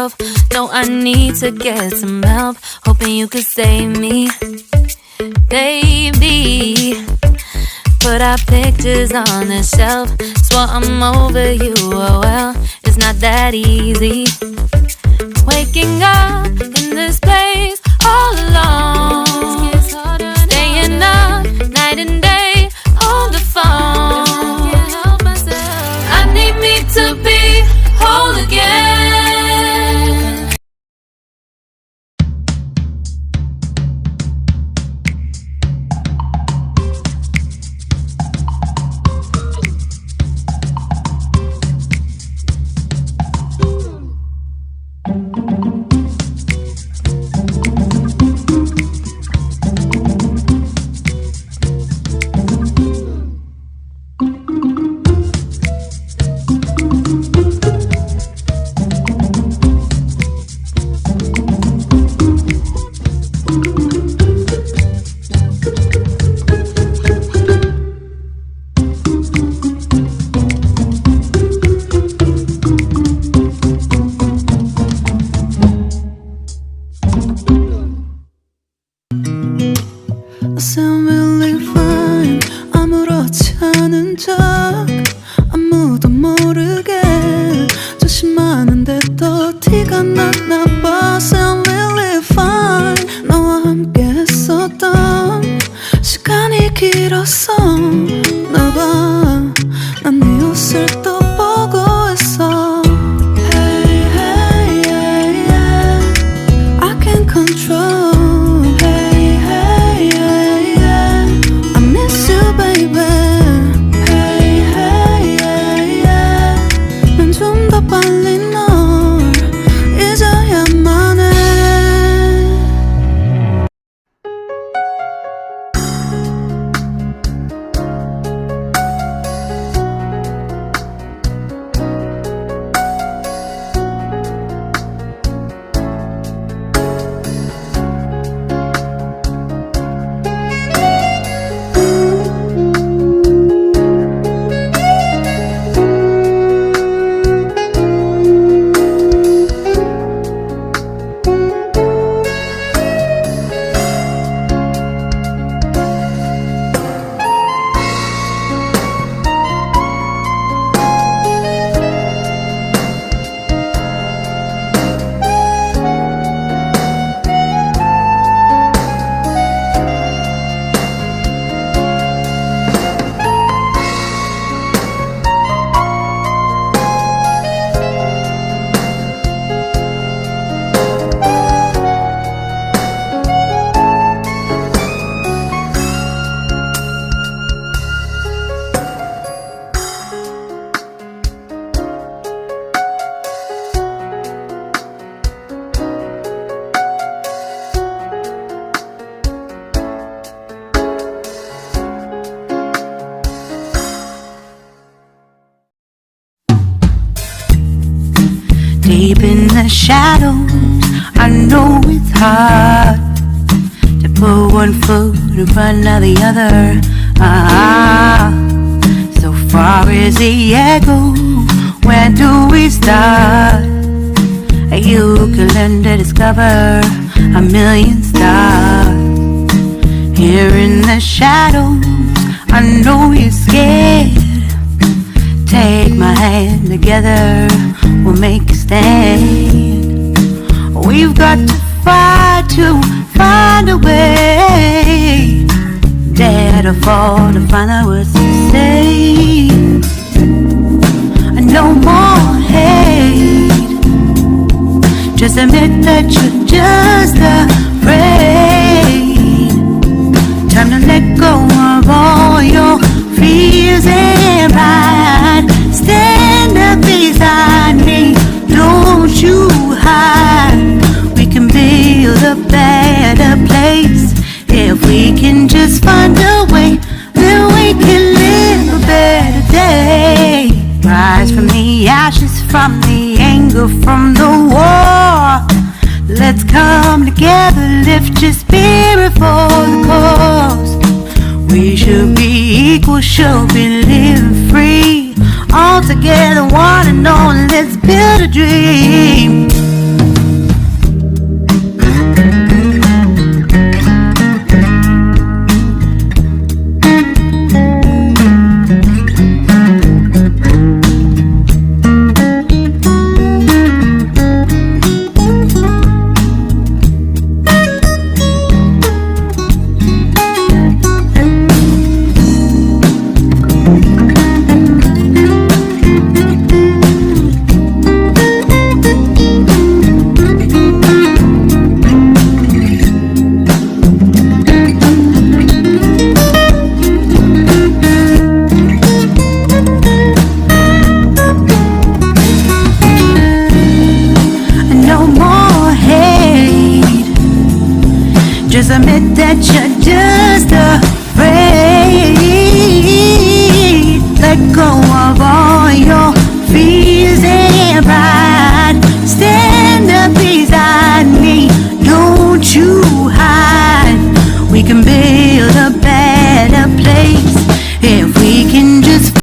myself. No, I need to get some help. Hoping you could save me, baby. Put our pictures on the shelf. Swore I'm over you, oh well, it's not that easy. Waking up in this place all alone, staying up night and day on the phone. I need me to be whole again. Deep in the shadows, I know it's hard to put one foot in front of the other. So far as the echo, where do we start? You can learn to discover a million stars. Here in the shadows, I know you're scared. Take my hand, together we'll make a stand. We've got to fight to find a way. Dare to fall to find out what to say. No more hate. Just admit that you're just afraid. Time to let go of all your fears and pride. Stand up beside me, don't you hide. We can build a better place. If we can just find a way, then we can live a better day. Rise from the ashes, from the anger, from the war. Let's come together, lift your spirit for the cause. We should be equal, should be living free. All together, one and all, let's build a dream. Just admit that you're just afraid. Let go of all your fears and pride.